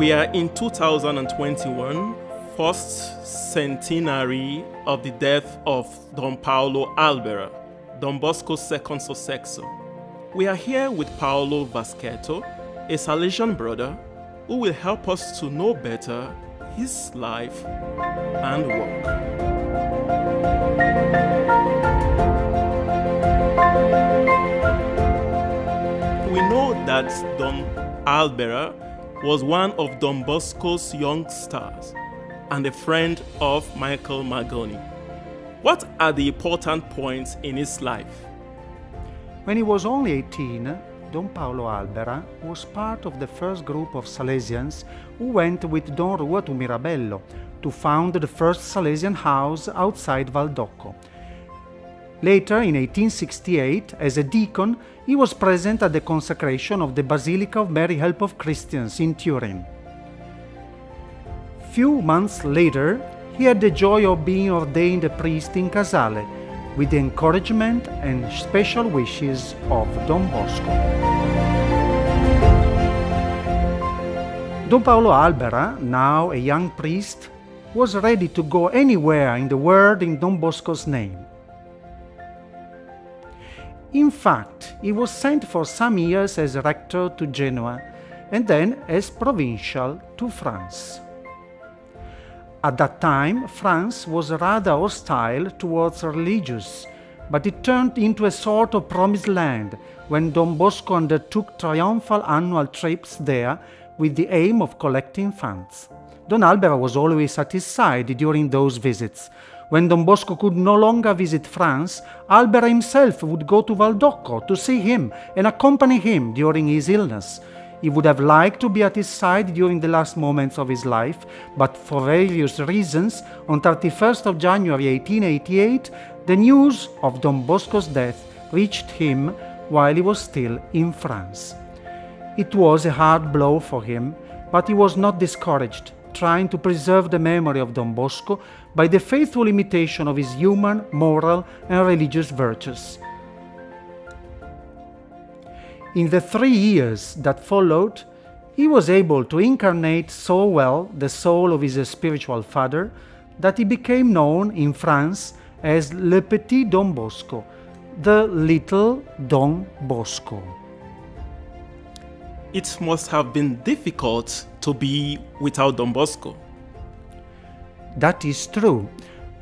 We are in 2021, first centenary of the death of Don Paulo Albera, Don Bosco's second successor. We are here with Paulo Vasqueto, a Salesian brother, who will help us to know better his life and work. We know that Don Albera was one of Don Bosco's young stars and a friend of Michael Magoni. What are the important points in his life? When he was only 18, Don Paulo Albera was part of the first group of Salesians who went with Don Rua to Mirabello to found the first Salesian house outside Valdocco. Later, in 1868, as a deacon, he was present at the consecration of the Basilica of Mary Help of Christians in Turin. Few months later, he had the joy of being ordained a priest in Casale, with the encouragement and special wishes of Don Bosco. Don Paulo Albera, now a young priest, was ready to go anywhere in the world in Don Bosco's name. In fact, he was sent for some years as rector to Genoa and then as provincial to France. At that time, France was rather hostile towards religious, but it turned into a sort of promised land when Don Bosco undertook triumphal annual trips there with the aim of collecting funds. Don Albera was always at his side during those visits. When Don Bosco could no longer visit France, Albera himself would go to Valdocco to see him and accompany him during his illness. He would have liked to be at his side during the last moments of his life, but for various reasons, on 31st of January 1888, the news of Don Bosco's death reached him while he was still in France. It was a hard blow for him, but he was not discouraged, trying to preserve the memory of Don Bosco by the faithful imitation of his human, moral, and religious virtues. In the 3 years that followed, he was able to incarnate so well the soul of his spiritual father that he became known in France as Le Petit Don Bosco, the little Don Bosco. It must have been difficult to be without Don Bosco. That is true,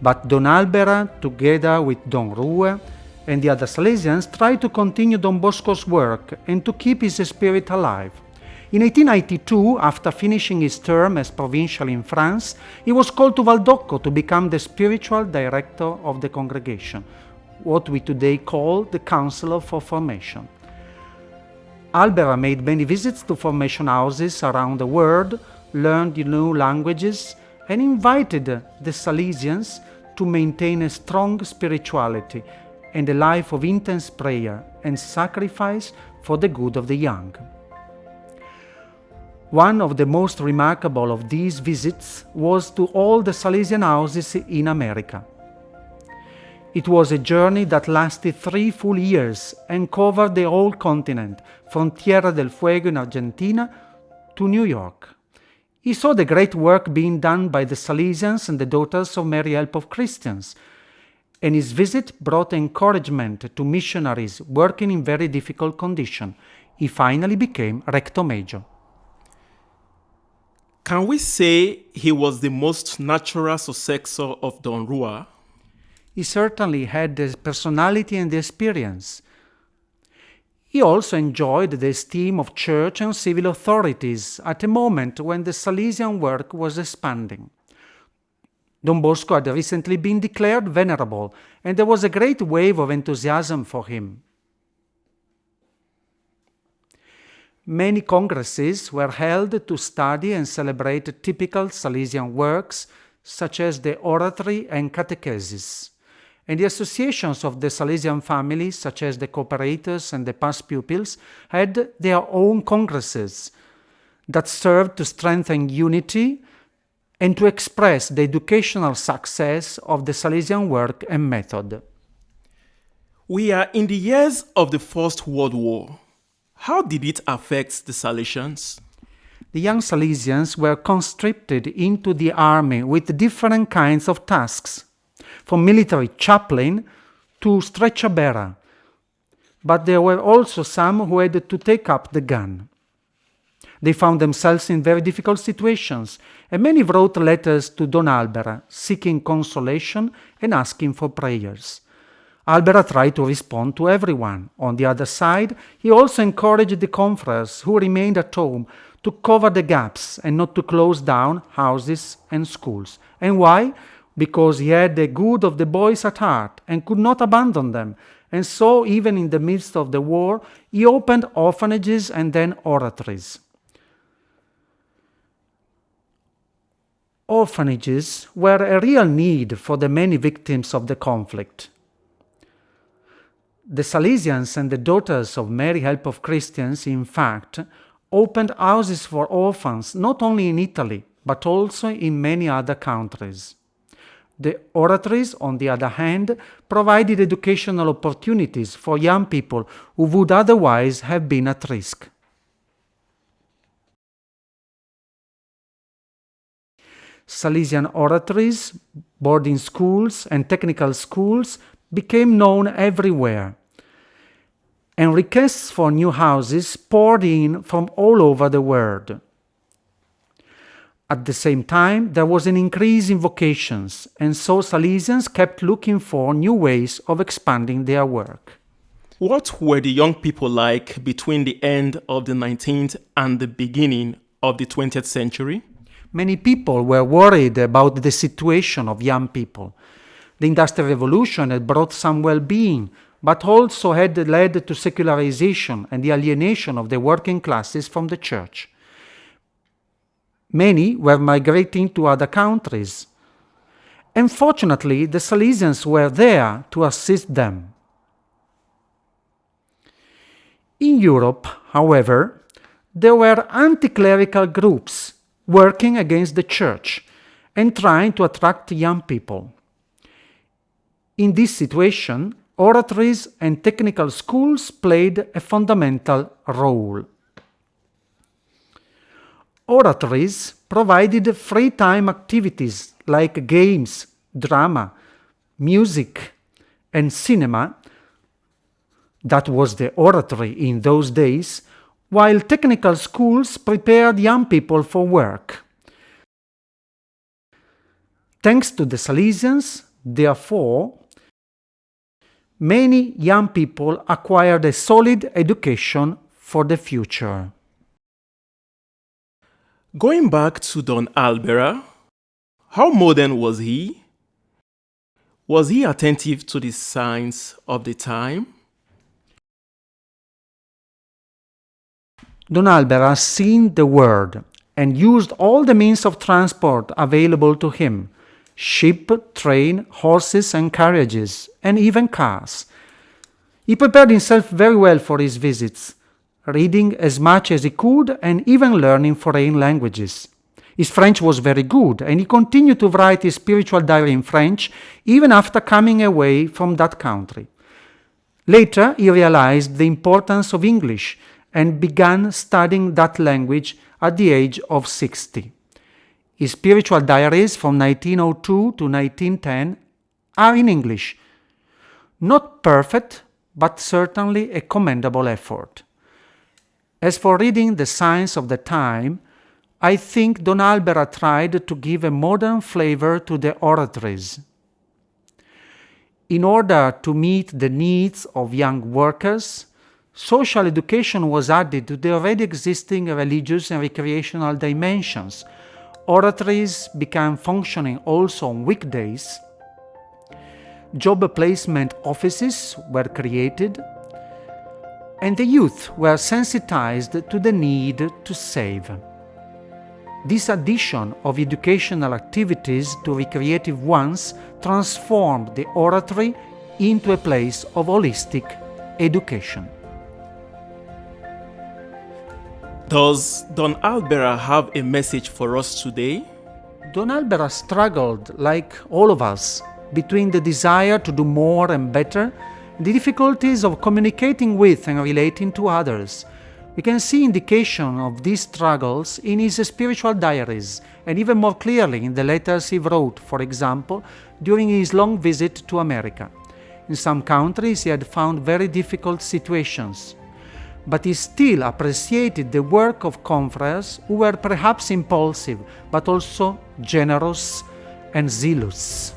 but Don Albera, together with Don Rua and the other Salesians, tried to continue Don Bosco's work and to keep his spirit alive. In 1892, after finishing his term as provincial in France, he was called to Valdocco to become the spiritual director of the congregation, what we today call the Counselor for Formation. Albera made many visits to formation houses around the world, learned new languages, and invited the Salesians to maintain a strong spirituality and a life of intense prayer and sacrifice for the good of the young. One of the most remarkable of these visits was to all the Salesian houses in America. It was a journey that lasted 3 full years and covered the whole continent, from Tierra del Fuego in Argentina to New York. He saw the great work being done by the Salesians and the Daughters of Mary Help of Christians, and his visit brought encouragement to missionaries working in very difficult conditions. He finally became Rector Major. Can we say he was the most natural successor of Don Rua? He certainly had the personality and the experience. He also enjoyed the esteem of church and civil authorities at a moment when the Salesian work was expanding. Don Bosco had recently been declared venerable, and there was a great wave of enthusiasm for him. Many congresses were held to study and celebrate typical Salesian works, such as the oratory and catechesis. And the associations of the Salesian families, such as the cooperators and the past pupils, had their own congresses that served to strengthen unity and to express the educational success of the Salesian work and method. We are in the years of the First World War. How did it affect the Salesians? the young Salesians were conscripted into the army with different kinds of tasks, from military chaplain to stretcher-bearer. But there were also some who had to take up the gun. They found themselves in very difficult situations, and many wrote letters to Don Albera, seeking consolation and asking for prayers. Albera tried to respond to everyone. On the other side, he also encouraged the confreres who remained at home to cover the gaps and not to close down houses and schools. And why? Because he had the good of the boys at heart and could not abandon them. And so, even in the midst of the war, he opened orphanages and then oratories. Orphanages were a real need for the many victims of the conflict. The Salesians and the Daughters of Mary Help of Christians, in fact, opened houses for orphans not only in Italy, but also in many other countries. The oratories, on the other hand, provided educational opportunities for young people who would otherwise have been at risk. Salesian oratories, boarding schools, and technical schools became known everywhere, and requests for new houses poured in from all over the world. At the same time, there was an increase in vocations, and so Salesians kept looking for new ways of expanding their work. What were the young people like between the end of the 19th and the beginning of the 20th century? Many people were worried about the situation of young people. The Industrial Revolution had brought some well-being, but also had led to secularization and the alienation of the working classes from the church. Many were migrating to other countries. Unfortunately, the Salesians were there to assist them. In Europe, however, there were anti-clerical groups working against the church and trying to attract young people. In this situation, oratories and technical schools played a fundamental role. Oratories provided free time activities like games, drama, music, and cinema. That was the oratory in those days, while technical schools prepared young people for work. Thanks to the Salesians, therefore, many young people acquired a solid education for the future. Going back to Don Albera, how modern was he? Was he attentive to the signs of the time? Don Albera seen the world and used all the means of transport available to him: ship, train, horses and carriages, and even cars. He prepared himself very well for his visits, reading as much as he could and even learning foreign languages. His French was very good, and he continued to write his spiritual diary in French even after coming away from that country. Later, he realized the importance of English and began studying that language at the age of 60. His spiritual diaries from 1902 to 1910 are in English. Not perfect, but certainly a commendable effort. As for reading the signs of the time, I think Don Albera tried to give a modern flavor to the oratories. In order to meet the needs of young workers, social education was added to the already existing religious and recreational dimensions. Oratories began functioning also on weekdays. Job placement offices were created, and the youth were sensitized to the need to save. This addition of educational activities to recreative ones transformed the oratory into a place of holistic education. Does Don Albera have a message for us today? Don Albera struggled, like all of us, between the desire to do more and better and the difficulties of communicating with and relating to others. We can see indication of these struggles in his spiritual diaries, and even more clearly in the letters he wrote, for example, during his long visit to America. In some countries he had found very difficult situations, but he still appreciated the work of confreres who were perhaps impulsive, but also generous and zealous.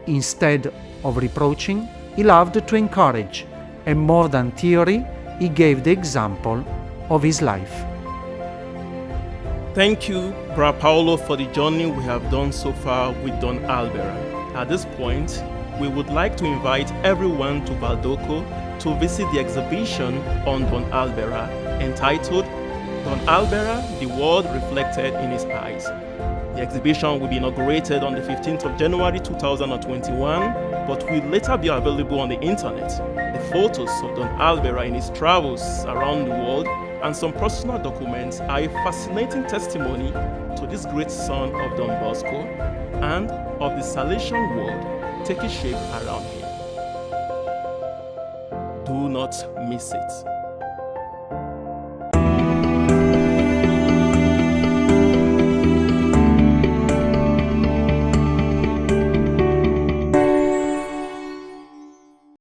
Instead of reproaching, he loved to encourage, and more than theory, he gave the example of his life. Thank you, Bra Paolo, for the journey we have done so far with Don Albera. At this point, we would like to invite everyone to Valdoco to visit the exhibition on Don Albera entitled Don Albera, the World Reflected in His Eyes. The exhibition will be inaugurated on the 15th of January 2021, but will later be available on the internet. The photos of Don Albera in his travels around the world and some personal documents are a fascinating testimony to this great son of Don Bosco and of the Salesian world taking shape around him. Do not miss it.